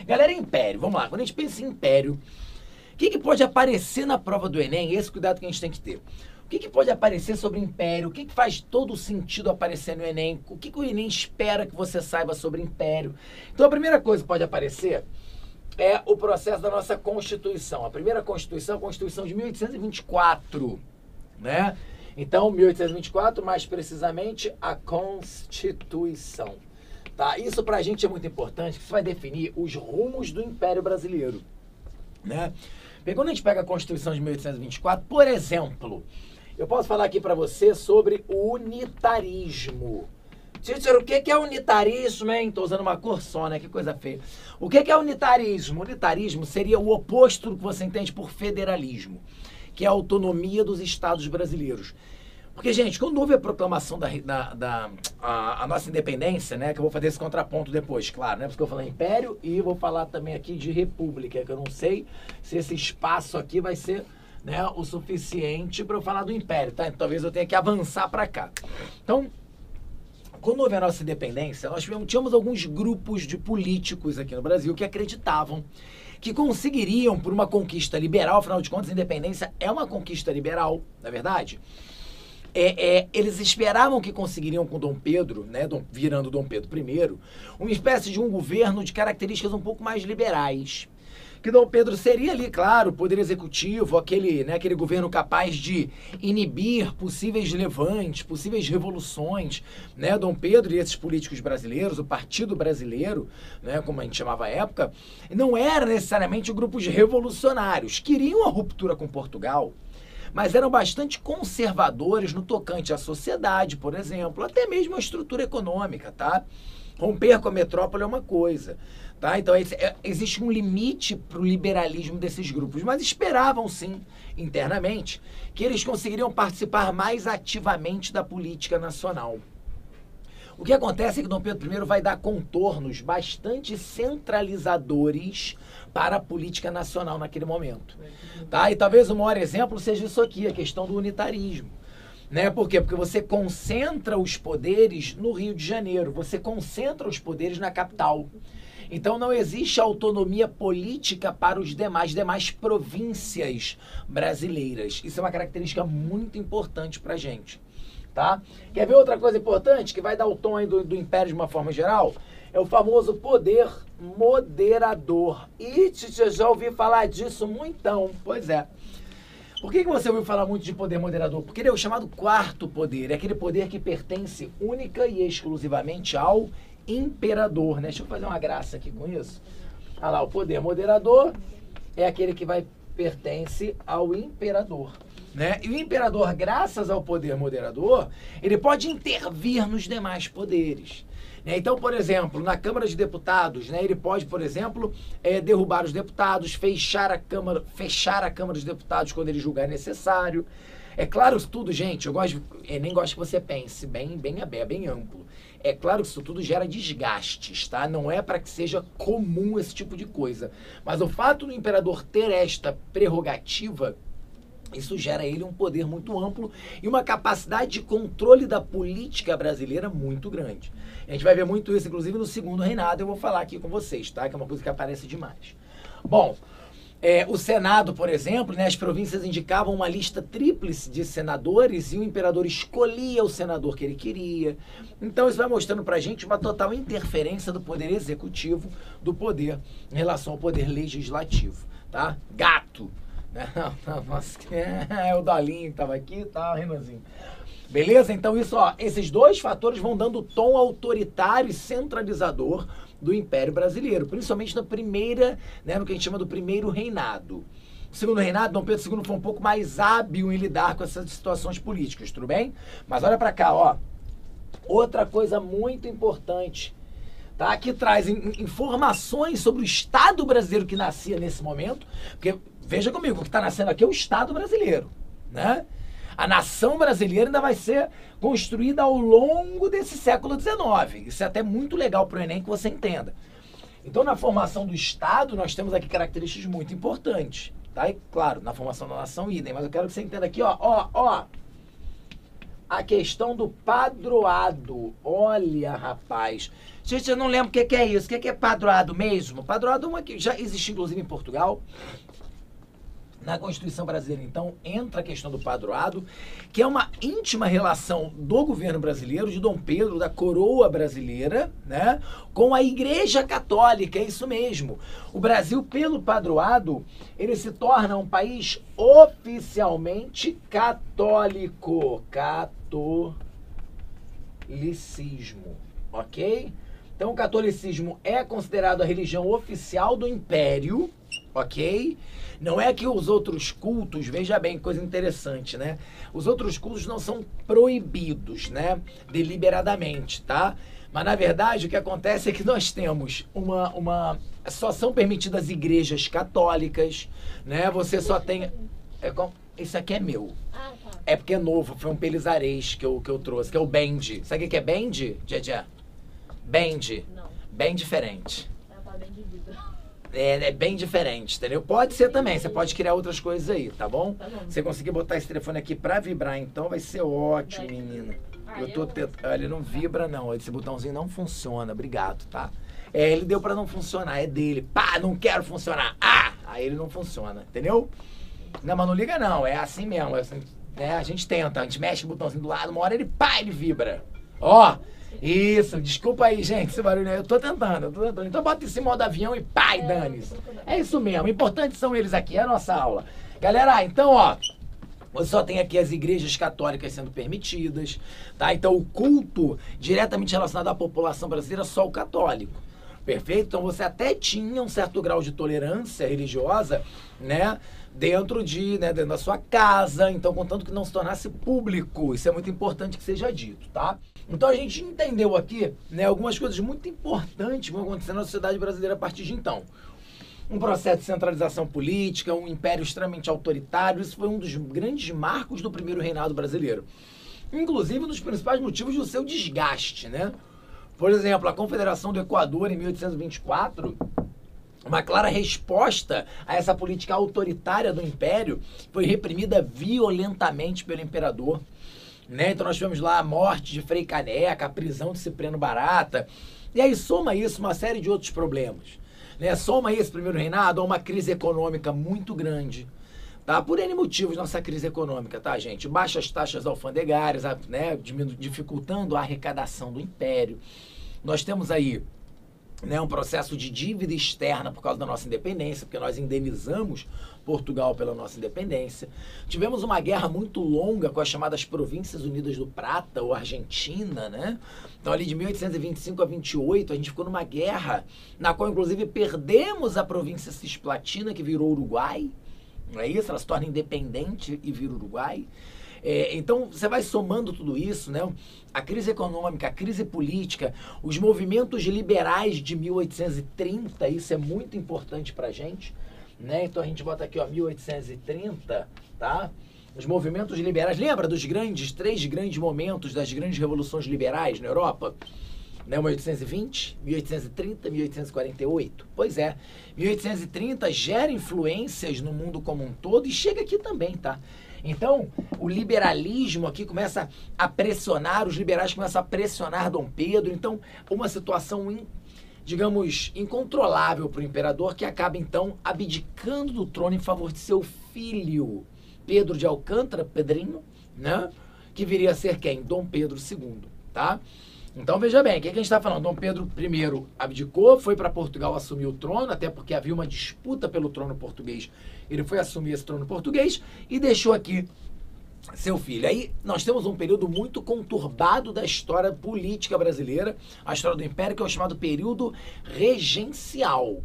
Galera, império, vamos lá. Quando a gente pensa em império, o que pode aparecer na prova do Enem? Esse cuidado que a gente tem que ter. O que pode aparecer sobre império? O que faz todo sentido aparecer no Enem? O que o Enem espera que você saiba sobre império? Então, a primeira coisa que pode aparecer é o processo da nossa Constituição. A primeira Constituição, a Constituição de 1824, né? Então, 1824, mais precisamente, a Constituição. Tá? Isso pra gente é muito importante, que isso vai definir os rumos do Império Brasileiro, né? Porque quando a gente pega a Constituição de 1824, por exemplo, eu posso falar aqui pra você sobre o unitarismo. Cícero, o que é unitarismo, hein? Tô usando uma cor só, né? Que coisa feia. O que é unitarismo? Unitarismo seria o oposto do que você entende por federalismo, que é a autonomia dos estados brasileiros. Porque, gente, quando houve a proclamação a nossa independência, né? Que eu vou fazer esse contraponto depois, claro, né? Porque eu falei império e vou falar também aqui de república, que eu não sei se esse espaço aqui vai ser, né, o suficiente para eu falar do império, tá? Então, talvez eu tenha que avançar para cá. Então, quando houve a nossa independência, nós tínhamos alguns grupos de políticos aqui no Brasil que acreditavam que conseguiriam, por uma conquista liberal, afinal de contas, a independência é uma conquista liberal, não é verdade? Eles esperavam que conseguiriam com Dom Pedro, né, virando Dom Pedro I, uma espécie de um governo de características um pouco mais liberais. Que Dom Pedro seria ali, claro, o poder executivo, aquele governo capaz de inibir possíveis levantes, possíveis revoluções, né? Dom Pedro e esses políticos brasileiros, o Partido Brasileiro, né, como a gente chamava à época, não eram necessariamente grupos revolucionários, queriam a ruptura com Portugal, mas eram bastante conservadores no tocante à sociedade, por exemplo, até mesmo a estrutura econômica, tá? Romper com a metrópole é uma coisa, tá? Então existe um limite para o liberalismo desses grupos, mas esperavam sim, internamente, que eles conseguiriam participar mais ativamente da política nacional. O que acontece é que Dom Pedro I vai dar contornos bastante centralizadores para a política nacional naquele momento, tá? E talvez o maior exemplo seja isso aqui, a questão do unitarismo. Né? Por quê? Porque você concentra os poderes no Rio de Janeiro, você concentra os poderes na capital. Então não existe autonomia política para os demais províncias brasileiras. Isso é uma característica muito importante para a gente. Tá? Quer ver outra coisa importante que vai dar o tom aí do Império de uma forma geral? É o famoso poder moderador. E já ouvi falar disso muitão. Pois é. Por que você ouviu falar muito de poder moderador? Porque ele é o chamado quarto poder. É aquele poder que pertence única e exclusivamente ao imperador, né? Deixa eu fazer uma graça aqui com isso. Olha lá, o poder moderador é aquele que pertence ao imperador, né? E o imperador, graças ao poder moderador, ele pode intervir nos demais poderes. Então, por exemplo, na Câmara de Deputados, né, ele pode, por exemplo, derrubar os deputados, fechar a Câmara dos Deputados quando ele julgar necessário. É claro isso tudo, gente, eu nem gosto que você pense bem aberto, bem amplo. É claro que isso tudo gera desgastes, tá? Não é para que seja comum esse tipo de coisa. Mas o fato do imperador ter esta prerrogativa, isso gera a ele um poder muito amplo e uma capacidade de controle da política brasileira muito grande. A gente vai ver muito isso, inclusive, no segundo reinado, eu vou falar aqui com vocês, tá? Que é uma coisa que aparece demais. Bom, o Senado, por exemplo, né, as províncias indicavam uma lista tríplice de senadores e o imperador escolhia o senador que ele queria. Então isso vai mostrando pra gente uma total interferência do poder executivo do poder em relação ao poder legislativo, tá? Gato! Nossa, o Dolinho que tava aqui, tá, Renanzinho. Beleza? Então esses dois fatores vão dando o tom autoritário e centralizador do Império Brasileiro, principalmente na primeira, né, no que a gente chama do primeiro reinado. O segundo reinado, Dom Pedro II foi um pouco mais hábil em lidar com essas situações políticas, tudo bem? Mas olha pra cá, ó. Outra coisa muito importante, tá? Que traz informações sobre o Estado brasileiro que nascia nesse momento, porque veja comigo, o que está nascendo aqui é o Estado brasileiro, né? A nação brasileira ainda vai ser construída ao longo desse século XIX. Isso é até muito legal para o Enem que você entenda. Então, na formação do Estado, nós temos aqui características muito importantes. Tá? E, claro, na formação da nação, idem. Mas eu quero que você entenda aqui, ó. a questão do padroado. Olha, rapaz. Gente, eu não lembro o que é isso. O que é padroado mesmo? Padroado é uma que já existe, inclusive, em Portugal. Na Constituição brasileira, então, entra a questão do padroado, que é uma íntima relação do governo brasileiro, de Dom Pedro, da coroa brasileira, né, com a Igreja Católica, é isso mesmo. O Brasil, pelo padroado, ele se torna um país oficialmente católico. Catolicismo, ok? Então, o catolicismo é considerado a religião oficial do Império, ok? Não é que os outros cultos, veja bem, coisa interessante, né? Os outros cultos não são proibidos, né? Deliberadamente, tá? Mas, na verdade, o que acontece é que nós temos só são permitidas igrejas católicas, né? Você só tem... Isso aqui é meu. Ah, tá. É porque é novo, foi um pelisarês que eu trouxe, que é o Bend. Sabe o que é Bend, Djedjé? Bend. Não. Bem diferente. Tá bem de vida. É bem diferente, entendeu? Pode ser também, você pode criar outras coisas aí, tá bom? Tá bom. Você conseguir botar esse telefone aqui pra vibrar, então vai ser ótimo, Vai. menina. Ah, Eu tô eu- tentando. Ele não vibra, não. Esse botãozinho não funciona, obrigado, tá? É, ele deu pra não funcionar, é dele. Pá, não quero funcionar. Ah! Aí ele não funciona, entendeu? Não, mas não liga não, é assim mesmo. É assim, né? A gente tenta, a gente mexe o botãozinho do lado, uma hora ele pá, ele vibra. Ó! Isso, desculpa aí, gente, esse barulho aí. Eu tô tentando. Então bota esse modo avião e pá, e dane-se. É isso mesmo, importantes são eles aqui, é a nossa aula. Galera, então, ó, você só tem aqui as igrejas católicas sendo permitidas, tá? Então o culto diretamente relacionado à população brasileira, só o católico. Perfeito? Então você até tinha um certo grau de tolerância religiosa, né? Dentro da sua casa, então contanto que não se tornasse público. Isso é muito importante que seja dito, tá? Então a gente entendeu aqui, né, algumas coisas muito importantes que vão acontecer na sociedade brasileira a partir de então. Um processo de centralização política, um império extremamente autoritário, isso foi um dos grandes marcos do primeiro reinado brasileiro. Inclusive um dos principais motivos do seu desgaste, né? Por exemplo, a Confederação do Equador, em 1824, uma clara resposta a essa política autoritária do Império, foi reprimida violentamente pelo imperador. Né? Então nós tivemos lá a morte de Frei Caneca, a prisão de Cipriano Barata. E aí soma isso uma série de outros problemas. Né? Soma esse primeiro reinado a uma crise econômica muito grande. Tá? Por N motivos, nossa crise econômica, tá, gente? Baixas taxas alfandegárias, né? Dificultando a arrecadação do Império. Nós temos aí, né, um processo de dívida externa por causa da nossa independência, porque nós indenizamos Portugal pela nossa independência. Tivemos uma guerra muito longa com as chamadas Províncias Unidas do Prata, ou Argentina, né? Então, ali de 1825 a 28, a gente ficou numa guerra na qual, inclusive, perdemos a província Cisplatina, que virou Uruguai. Não é isso? Ela se torna independente e vira Uruguai. Então, você vai somando tudo isso, né? A crise econômica, a crise política, os movimentos liberais de 1830, isso é muito importante pra gente, né? Então, a gente bota aqui, ó, 1830, tá? Os movimentos liberais, lembra dos três grandes momentos das grandes revoluções liberais na Europa? Né, 1820, 1830, 1848. Pois é, 1830 gera influências no mundo como um todo e chega aqui também, tá? Então, o liberalismo aqui começa a pressionar, os liberais começam a pressionar Dom Pedro. Então, uma situação, digamos, incontrolável para o imperador, que acaba, então, abdicando do trono em favor de seu filho, Pedro de Alcântara, Pedrinho, né? Que viria a ser quem? Dom Pedro II, tá? Então, veja bem, o que a gente está falando? Dom Pedro I abdicou, foi para Portugal assumir o trono, até porque havia uma disputa pelo trono português. Ele foi assumir esse trono português e deixou aqui seu filho. Aí nós temos um período muito conturbado da história política brasileira, a história do Império, que é o chamado período regencial.